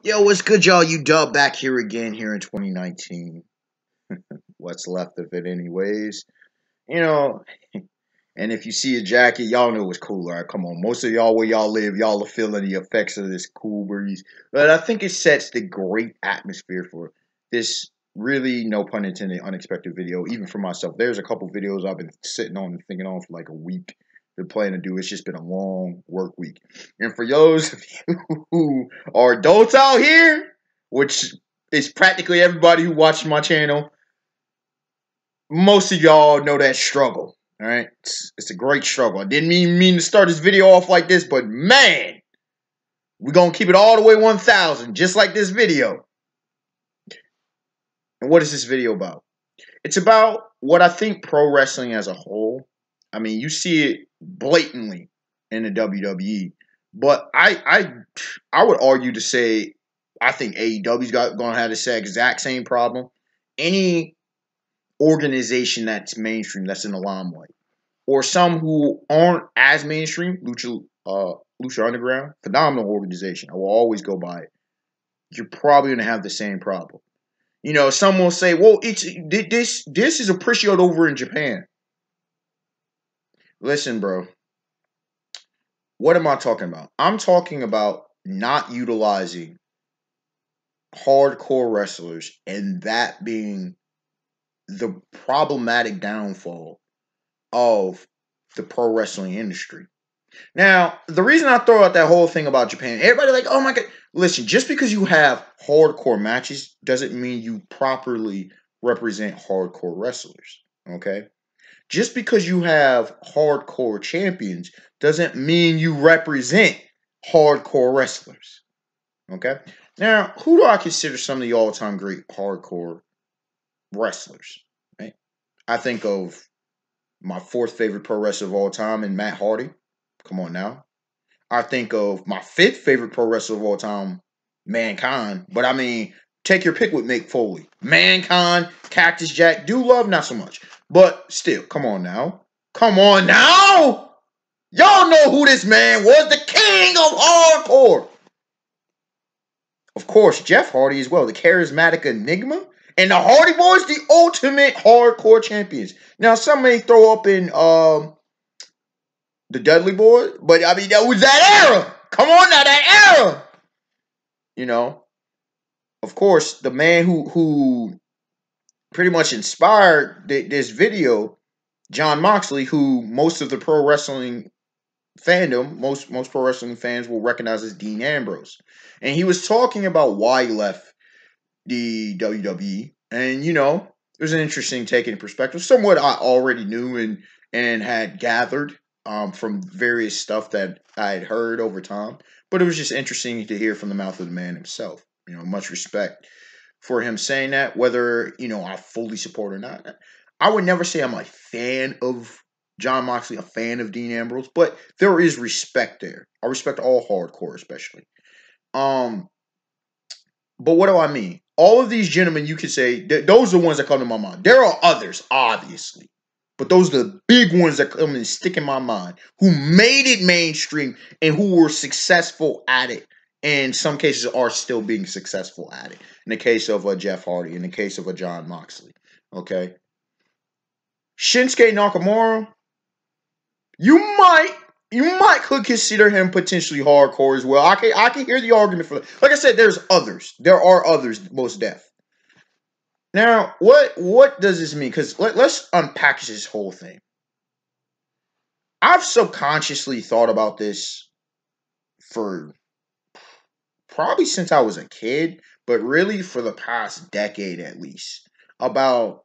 Yo, what's good, y'all? You dub back here again here in 2019. What's left of it, anyways. You know, and if you see a jacket, y'all know it's cool. All right, come on. Most of y'all, where y'all live, y'all are feeling the effects of this cool breeze. But I think it sets the great atmosphere for this really, no pun intended, unexpected video, even for myself. There's a couple videos I've been sitting on and thinking on for like a week. Been planning to do. It's just been a long work week. And for those of you who are adults out here, which is practically everybody who watches my channel, most of y'all know that struggle. All right, it's a great struggle. I didn't mean to start this video off like this, but man, we're gonna keep it all the way 1,000, just like this video. And what is this video about? It's about what I think pro wrestling as a whole. I mean, you see it blatantly in the WWE, but I would argue to say I think AEW's gonna have this exact same problem. Any organization that's mainstream, that's in the limelight, or some who aren't as mainstream, Lucha Underground, phenomenal organization. I will always go by it. You're probably gonna have the same problem. You know, some will say, "Well, this is appreciated over in Japan." Listen, bro. What am I talking about? I'm talking about not utilizing hardcore wrestlers, and that being the problematic downfall of the pro wrestling industry. Now, the reason I throw out that whole thing about Japan, everybody like, oh my God, listen, just because you have hardcore matches doesn't mean you properly represent hardcore wrestlers, okay? Just because you have hardcore champions doesn't mean you represent hardcore wrestlers, okay? Now, who do I consider some of the all-time great hardcore wrestlers, right? I think of my fourth favorite pro wrestler of all time and Matt Hardy. Come on now. I think of my fifth favorite pro wrestler of all time, Mankind. But I mean, take your pick with Mick Foley. Mankind, Cactus Jack, do love not so much. But still, come on now. Come on now! Y'all know who this man was, the king of hardcore. Of course, Jeff Hardy as well, the charismatic enigma. And the Hardy Boys, the ultimate hardcore champions. Now, some may throw up in the Dudley Boy, but I mean, that was that era. Come on now, that era. You know, of course, the man who pretty much inspired this video, John Moxley, who most of the pro wrestling fandom, most pro wrestling fans will recognize as Dean Ambrose. And he was talking about why he left the WWE. And, you know, it was an interesting take in perspective. Somewhat I already knew and had gathered from various stuff that I had heard over time. But it was just interesting to hear from the mouth of the man himself. You know, much respect for him saying that, whether, you know, I fully support or not. I would never say I'm a fan of John Moxley, a fan of Dean Ambrose, but there is respect there. I respect all hardcore, especially. But what do I mean? All of these gentlemen, you could say, those are the ones that come to my mind. There are others, obviously. But those are the big ones that come and stick in my mind, who made it mainstream and who were successful at it. And in some cases are still being successful at it. In the case of Jeff Hardy, in the case of John Moxley. Okay? Shinsuke Nakamura, you could consider him potentially hardcore as well. I can hear the argument for that. Like I said, there's others. There are others, most deaf. Now, what does this mean? Because let's unpack this whole thing. I've subconsciously thought about this for probably since I was a kid, but really for the past decade at least, about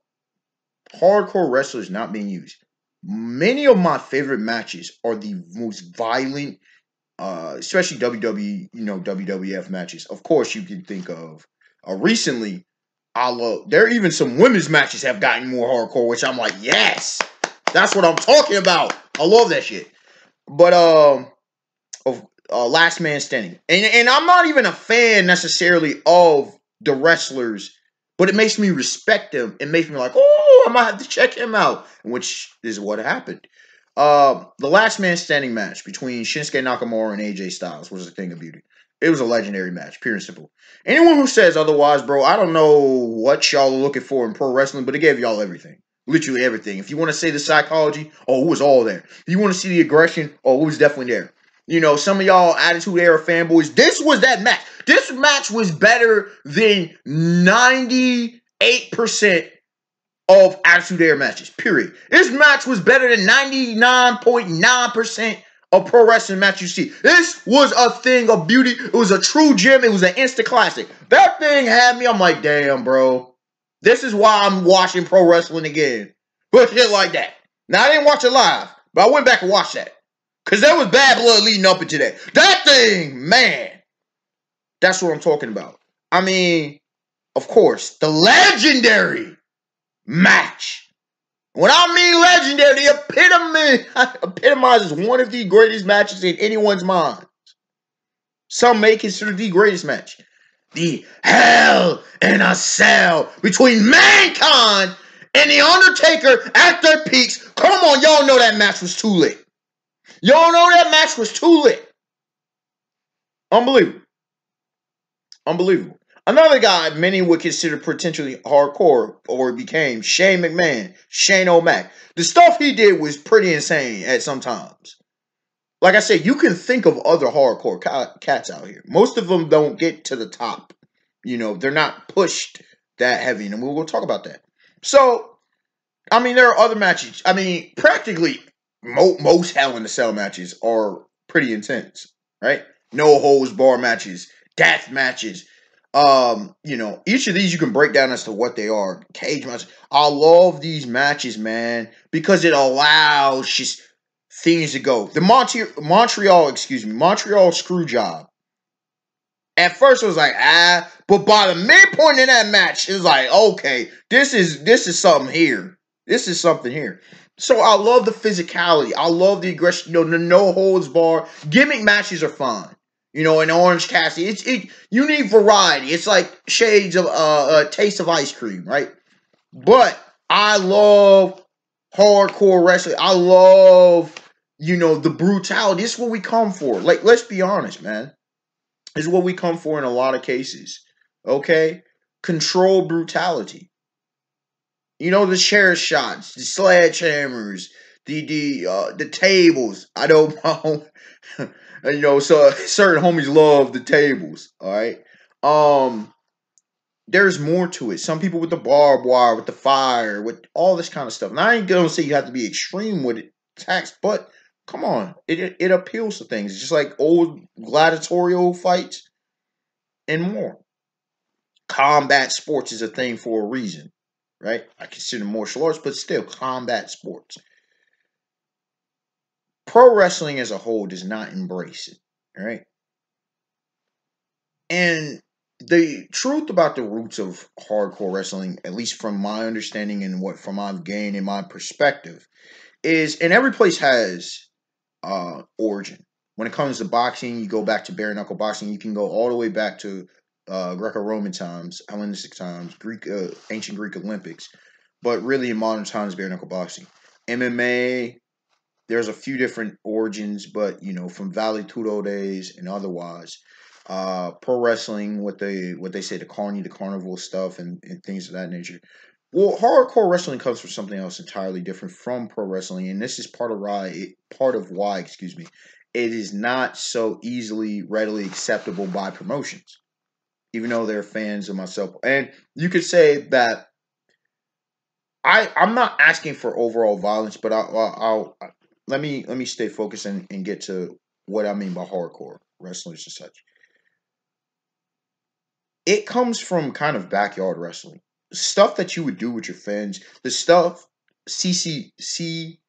hardcore wrestlers not being used. Many of my favorite matches are the most violent, especially WWE, WWF matches. Of course, you can think of recently. There are even some women's matches have gotten more hardcore, which I'm like, yes, that's what I'm talking about. I love that shit. But of Last Man Standing, and I'm not even a fan necessarily of the wrestlers, but it makes me respect them. It makes me like, oh, I might have to check him out, which is what happened. The last man standing match between Shinsuke Nakamura and AJ Styles was a thing of beauty. It was a legendary match, pure and simple. Anyone who says otherwise, bro, I don't know what y'all are looking for in pro wrestling, but it gave y'all everything. Literally everything. If you want to say the psychology, oh, it was all there. If you want to see the aggression, oh, it was definitely there. You know, some of y'all Attitude Era fanboys, this was that match. This match was better than 98% of Attitude Era matches, period. This match was better than 99.9% of pro wrestling match you see. This was a thing of beauty. It was a true gem. It was an instant classic. That thing had me, I'm like, damn, bro. This is why I'm watching pro wrestling again. But shit like that. Now, I didn't watch it live, but I went back and watched that. Because there was bad blood leading up into that. That thing, man. That's what I'm talking about. I mean, of course, the legendary match. When I mean legendary, epitomizes one of the greatest matches in anyone's mind. Some may consider the greatest match. The Hell in a Cell between Mankind and The Undertaker at their peaks. Come on, y'all know that match was too lit. Y'all know that match was too lit. Unbelievable. Unbelievable. Another guy many would consider potentially hardcore or became Shane McMahon, Shane O'Mac. The stuff he did was pretty insane at some times. Like I said, you can think of other hardcore cats out here. Most of them don't get to the top. You know, they're not pushed that heavy, and we'll talk about that. So, I mean, there are other matches. I mean, practically most Hell in a Cell matches are pretty intense, right? No holds bar matches, death matches. You know, each of these you can break down as to what they are. Cage matches. I love these matches, man, because it allows just things to go. The Montreal screw job. At first it was like, but by the midpoint in that match, it was like, okay, this is something here. This is something here. So I love the physicality. I love the aggression. You know, the no holds bar. Gimmick matches are fine. You know, in Orange Cassidy, you need variety. It's like shades of a taste of ice cream, right? But I love hardcore wrestling. I love, you know, the brutality. This is what we come for. Like, let's be honest, man. This is what we come for in a lot of cases. Okay? Control brutality. You know, the chair shots, the sledgehammers, the tables. I don't know. You know, so certain homies love the tables. All right. There's more to it. Some people with the barbed wire, with the fire, with all this kind of stuff. And I ain't gonna say you have to be extreme with it, tax, but come on, it appeals to things. It's just like old gladiatorial fights and more. Combat sports is a thing for a reason, right? I consider martial arts, but still combat sports. Pro wrestling as a whole does not embrace it, all right? And the truth about the roots of hardcore wrestling, at least from my understanding and what from I've gained in my perspective, is and every place has origin. When it comes to boxing, you go back to bare knuckle boxing. You can go all the way back to Greco-Roman times, Hellenistic times, Greek, ancient Greek Olympics, but really in modern times, bare knuckle boxing. MMA, there's a few different origins, but you know, from Vale Tudo days and otherwise. Pro wrestling, what they say, the carnival stuff and things of that nature. Well, hardcore wrestling comes from something else entirely different from pro wrestling, and this is part of why, excuse me, it is not so easily readily acceptable by promotions, even though they're fans of myself. And you could say that I'm not asking for overall violence, but I'll let me stay focused and get to what I mean by hardcore wrestlers and such. It comes from kind of backyard wrestling. Stuff that you would do with your fans. The stuff CZW,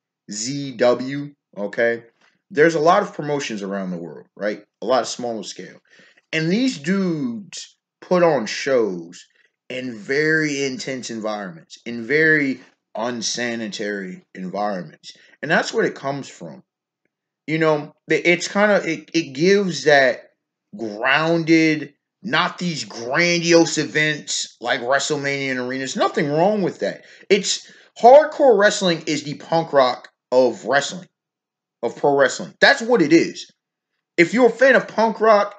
okay? There's a lot of promotions around the world, right? A lot of smaller scale. And these dudes put on shows in very intense environments, in very unsanitary environments. And that's where it comes from. You know, it's kind of it gives that grounded, not these grandiose events like WrestleMania and arenas. Nothing wrong with that. It's hardcore wrestling is the punk rock of wrestling. of pro wrestling. That's what it is. If you're a fan of punk rock,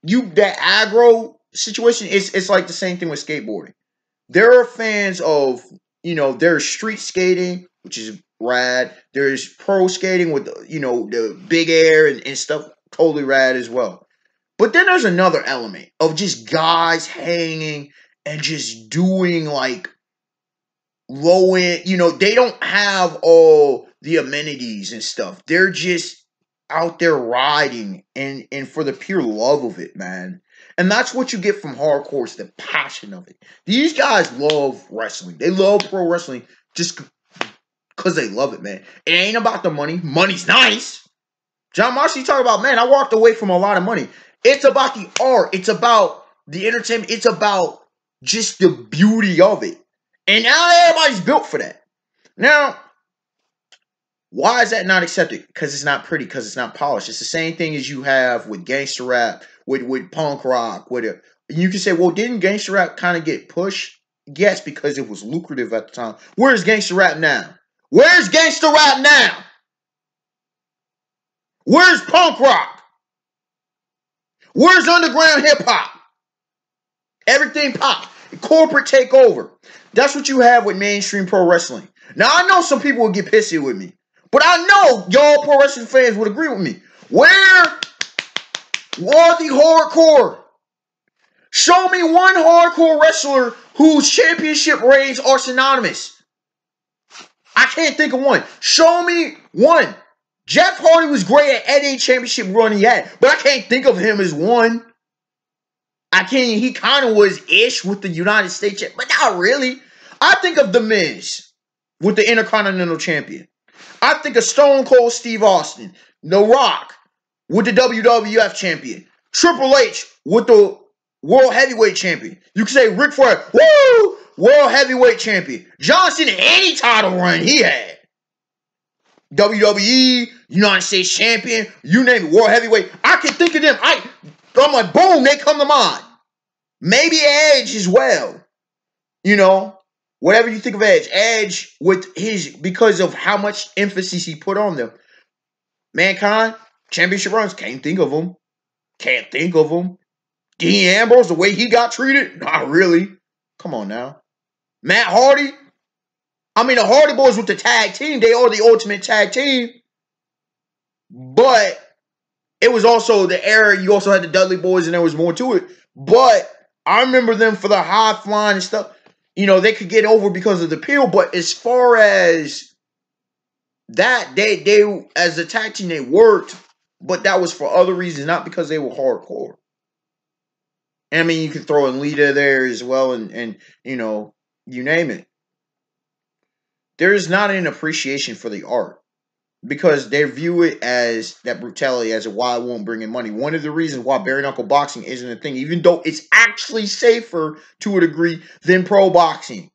that aggro situation, it's like the same thing with skateboarding. There are fans of, there's street skating, which is rad. There's pro skating with, the big air and stuff, totally rad as well. But then there's another element of just guys hanging and just doing like low end, they don't have all the amenities and stuff. They're just out there riding and for the pure love of it, man. And that's what you get from hardcore, is the passion of it. These guys love wrestling. They love pro wrestling just because they love it, man. It ain't about the money. Money's nice. John Moxley talk about, man, I walked away from a lot of money. It's about the art. It's about the entertainment. It's about just the beauty of it. And now everybody's built for that. Now, why is that not accepted? Because it's not pretty, because it's not polished. It's the same thing as you have with gangster rap, with punk rock. You can say, well, didn't gangster rap kind of get pushed? Yes, because it was lucrative at the time. Where's gangster rap now? Where's gangster rap now? Where's punk rock? Where's underground hip hop? Everything pop. Corporate takeover. That's what you have with mainstream pro wrestling. Now, I know some people will get pissy with me, but I know y'all pro wrestling fans would agree with me. Where are the hardcore? Show me one hardcore wrestler whose championship reigns are synonymous. I can't think of one. Show me one. Jeff Hardy was great at any championship run he had, but I can't think of him as one. He kind of was ish with the United States, but not really. I think of The Miz with the Intercontinental Champion. I think of Stone Cold Steve Austin, The Rock with the WWF Champion, Triple H with the World Heavyweight Champion. You can say Ric Flair, woo, World Heavyweight Champion. John Cena, any title run he had. WWE, United States Champion, you name it, World Heavyweight. I can think of them. I'm like, boom, they come to mind. Maybe Edge as well. Whatever you think of Edge. Edge because of how much emphasis he put on them. Mankind, championship runs, can't think of them. Can't think of them. Dean Ambrose, the way he got treated, not really. Come on now. Matt Hardy. The Hardy Boys with the tag team, they are the ultimate tag team. But it was also the era, you also had the Dudley Boys and there was more to it. But I remember them for the high flying and stuff. They could get over because of the appeal. But as far as that, they as a tag team, they worked. But that was for other reasons, not because they were hardcore. And you can throw in Lita there as well and you name it. There is not an appreciation for the art. Because they view it as that brutality, as why it won't bring in money. One of the reasons why bare knuckle boxing isn't a thing, even though it's actually safer to a degree than pro boxing.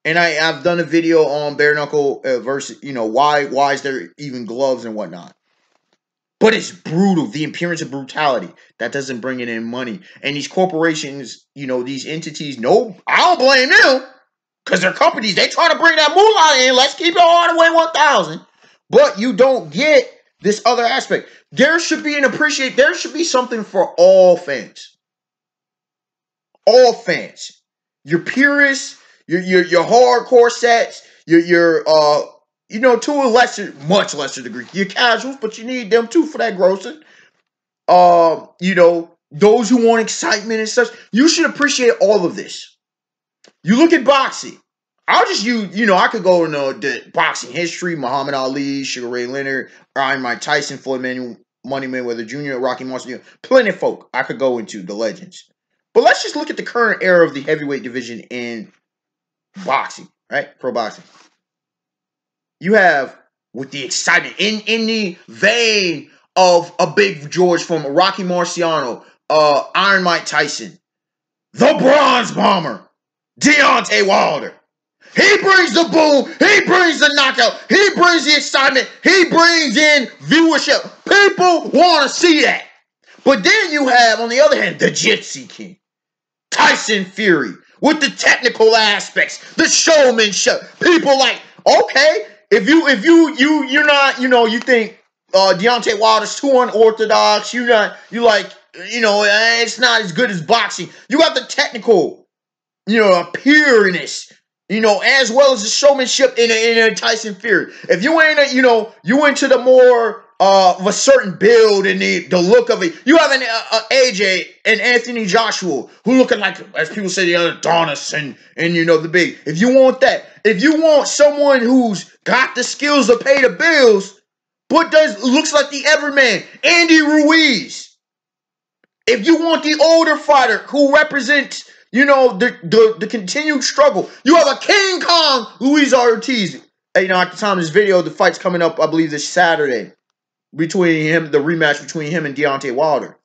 And I've done a video on bare knuckle versus, why is there even gloves and whatnot. But it's brutal. The appearance of brutality, that doesn't bring in money. And these corporations, these entities, no, I don't blame them. Because they're companies, they try to bring that moolah in. Let's keep it all the way 1,000. But you don't get this other aspect. There should be there should be something for all fans. All fans. Your purists, your hardcore sets, your to a much lesser degree. Your casuals, but you need them too for that grossing. Those who want excitement and such. You should appreciate all of this. You look at boxing. I'll just use, I could go into the boxing history, Muhammad Ali, Sugar Ray Leonard, Iron Mike Tyson, Floyd Money Mayweather Jr., Rocky Monster, plenty of folk I could go into, the legends. But let's just look at the current era of the heavyweight division in boxing, right? Pro boxing. You have, with the excitement, in the vein of a Big George from Rocky Marciano, Iron Mike Tyson, the Bronze Bomber, Deontay Wilder. He brings the boom. He brings the knockout. He brings the excitement. He brings in viewership. People want to see that. But then you have, on the other hand, the Gypsy King, Tyson Fury, with the technical aspects, the showmanship. People like, okay, if you're not, you think Deontay Wilder's too unorthodox. It's not as good as boxing. You got the technical, appearance, as well as the showmanship in a Tyson Fury. If you ain't, you into the more of a certain build and the look of it, you have an AJ and Anthony Joshua who looking like, as people say, the other Adonis and the big. If you want that, if you want someone who's got the skills to pay the bills, but looks like the everyman, Andy Ruiz. If you want the older fighter who represents, the continued struggle, you have a King Kong, Luis Ortiz. At the time of this video, the fight's coming up, I believe, this Saturday between him, the rematch between him and Deontay Wilder.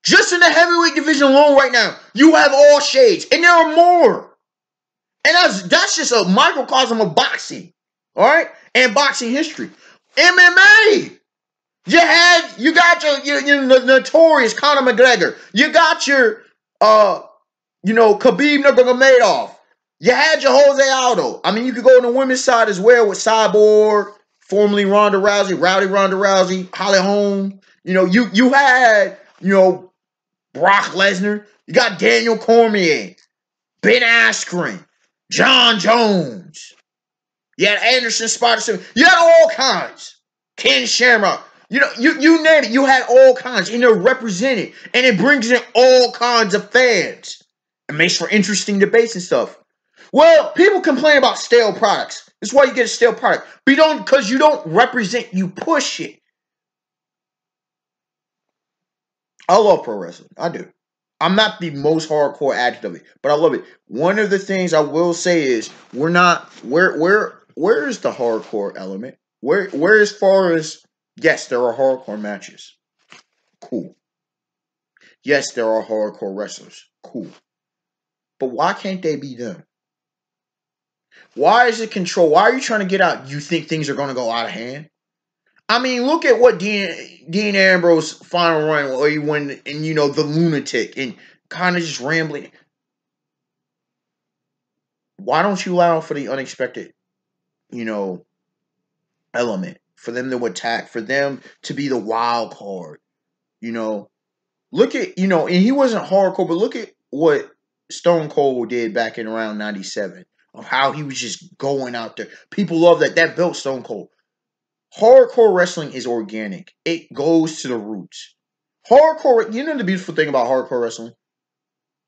Just in the heavyweight division alone right now, you have all shades, and there are more. And that's just a microcosm of boxing, all right, and boxing history. MMA. You got your notorious Conor McGregor. You got your Khabib Nurmagomedov. You had your Jose Aldo. I mean, you could go on the women's side as well with Cyborg, formerly Ronda Rousey, Rowdy Ronda Rousey, Holly Holm. You had Brock Lesnar. You got Daniel Cormier, Ben Askren, John Jones. You had Anderson Spider. You had all kinds. Ken Shamrock. You name it. You had all kinds, and they're represented, and it brings in all kinds of fans. It makes for interesting debates and stuff. Well, people complain about stale products. That's why you get a stale product. But because you don't represent, you push it. I love pro wrestling. I do. I'm not the most hardcore addict of it, but I love it. One of the things I will say is where is the hardcore element? Where as far as, yes, there are hardcore matches. Cool. Yes, there are hardcore wrestlers. Cool. But why can't they be them? Why is it control? Why are you trying to get out? You think things are going to go out of hand? I mean, look at what Dean Ambrose final run where he went and the lunatic and kind of just rambling. Why don't you allow for the unexpected, element for them to attack, for them to be the wild card? Look at and he wasn't hardcore, but look at what Stone Cold did back in around '97 of how he was just going out there. People love that. That built Stone Cold. Hardcore wrestling is organic. It goes to the roots. Hardcore, the beautiful thing about hardcore wrestling?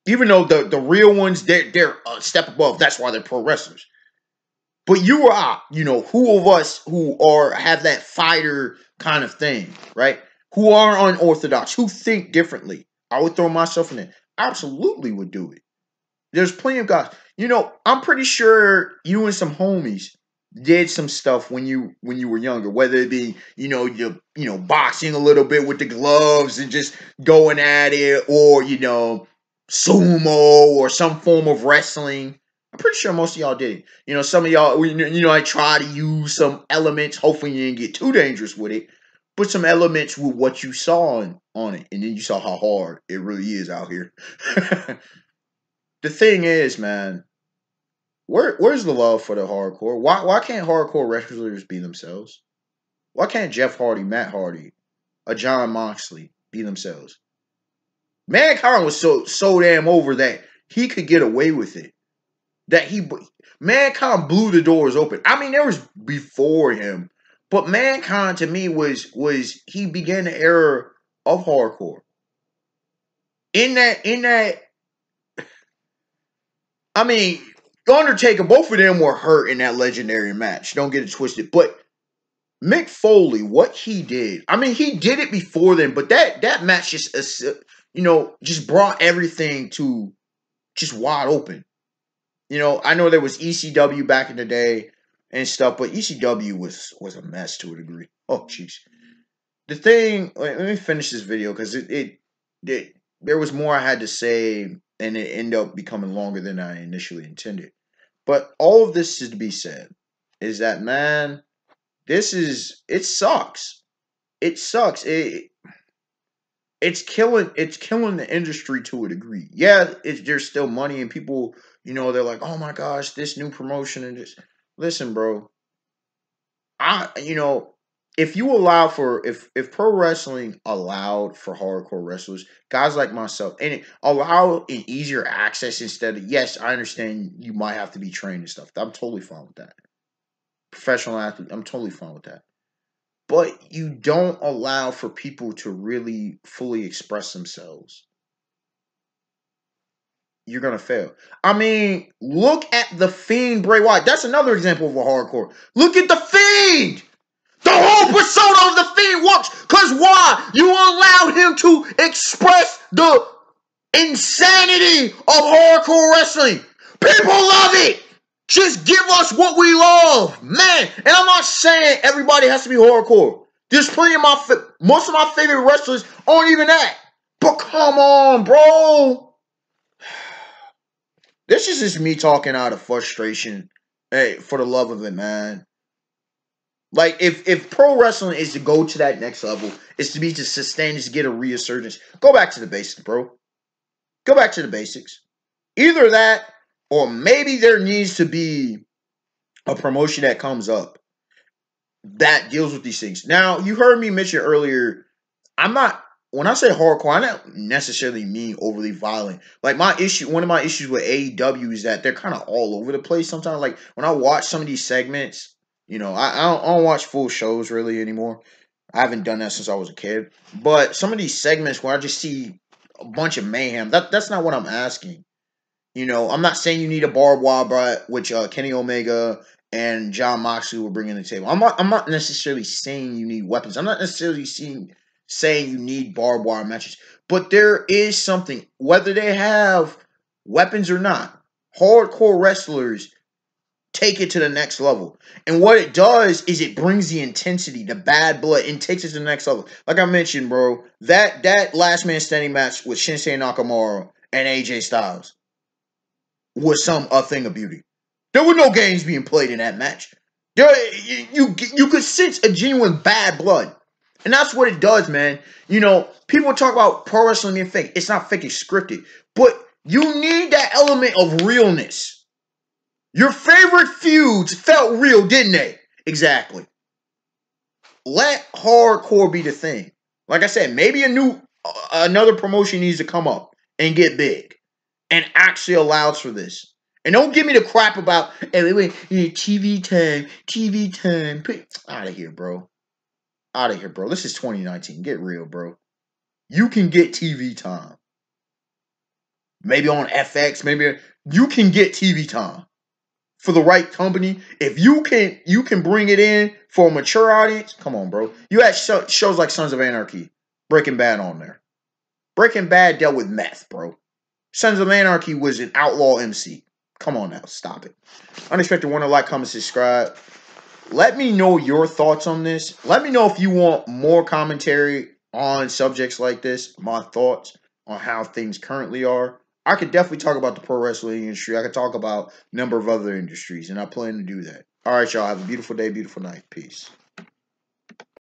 Even though the real ones, they're a step above. That's why they're pro wrestlers. But you or I, who of us who have that fighter kind of thing, right? Who are unorthodox, who think differently. I would throw myself in it. Absolutely would do it. There's plenty of guys. I'm pretty sure you and some homies did some stuff when you were younger, whether it be you boxing a little bit with the gloves and just going at it, or sumo or some form of wrestling. I'm pretty sure most of y'all did it. Some of y'all, I try to use some elements. Hopefully you didn't get too dangerous with it, but some elements with what you saw on it, and then you saw how hard it really is out here. The thing is, man, where's the love for the hardcore? Why can't hardcore wrestlers be themselves? Why can't Jeff Hardy, Matt Hardy, or John Moxley be themselves? Mankind was so damn over that he could get away with it. Mankind blew the doors open. I mean, there was before him, but Mankind to me was he began the era of hardcore. In that, I mean, Undertaker, both of them were hurt in that legendary match. Don't get it twisted. But Mick Foley, what he did, I mean, he did it before then, but that match just brought everything to just wide open. I know there was ECW back in the day and stuff, but ECW was a mess to a degree. Oh, jeez. The thing, let me finish this video because there was more I had to say, and it ended up becoming longer than I initially intended. But all of this is to be said is that, man, it sucks. It sucks. It's killing the industry to a degree. Yeah, there's still money and people, they're like, oh my gosh, this new promotion and this. Listen, bro. if you allow for if pro wrestling allowed for hardcore wrestlers, guys like myself, and it allow an easier access instead of, yes, I understand you might have to be trained and stuff. I'm totally fine with that. Professional athlete, I'm totally fine with that. But you don't allow for people to really fully express themselves, you're gonna fail. I mean, look at the Fiend Bray Wyatt. That's another example of a hardcore. Look at the Fiend. The whole persona of the Fiend works. Cause why? You allowed him to express the insanity of hardcore wrestling. People love it. Just give us what we love, man. And I'm not saying everybody has to be hardcore. There's plenty of most of my favorite wrestlers aren't even that. But come on, bro. This is just me talking out of frustration. Hey, for the love of it, man. Like, if pro wrestling is to go to that next level, is to be to sustain, is to get a resurgence, go back to the basics, bro. Go back to the basics. Either that, or maybe there needs to be a promotion that comes up that deals with these things. Now, you heard me mention earlier, I'm not, when I say hardcore, I don't necessarily mean overly violent. Like, one of my issues with AEW is that they're kind of all over the place sometimes. Like, when I watch some of these segments, I don't watch full shows really anymore. I haven't done that since I was a kid. But some of these segments where I just see a bunch of mayhem, that's not what I'm asking. I'm not saying you need a barbed wire, which Kenny Omega and John Moxley were bringing to the table. I'm not necessarily saying you need weapons. I'm not necessarily saying you need barbed wire matches. But there is something, whether they have weapons or not, hardcore wrestlers take it to the next level. And what it does is it brings the intensity, the bad blood, and takes it to the next level. Like I mentioned, bro, that last man standing match with Shinsuke Nakamura and AJ Styles was a thing of beauty. There were no games being played in that match. You could sense a genuine bad blood. And that's what it does, man. People talk about pro wrestling being fake. It's not fake, it's scripted. But you need that element of realness. Your favorite feuds felt real, didn't they? Exactly. Let hardcore be the thing. Like I said, maybe another promotion needs to come up and get big and actually allows for this. And don't give me the crap about, hey, wait, TV time. Out of here, bro. Out of here, bro. This is 2019. Get real, bro. You can get TV time. Maybe on FX, maybe you can get TV time for the right company. If you can bring it in for a mature audience, come on, bro. You had shows like Sons of Anarchy, Breaking Bad on there. Breaking Bad dealt with meth, bro. Sons of Anarchy was an outlaw MC. Come on now, stop it. Unexpected Wonder, like, comment, subscribe. Let me know your thoughts on this. Let me know if you want more commentary on subjects like this, my thoughts on how things currently are. I could definitely talk about the pro wrestling industry. I could talk about a number of other industries, and I plan to do that. All right, y'all. Have a beautiful day, beautiful night. Peace.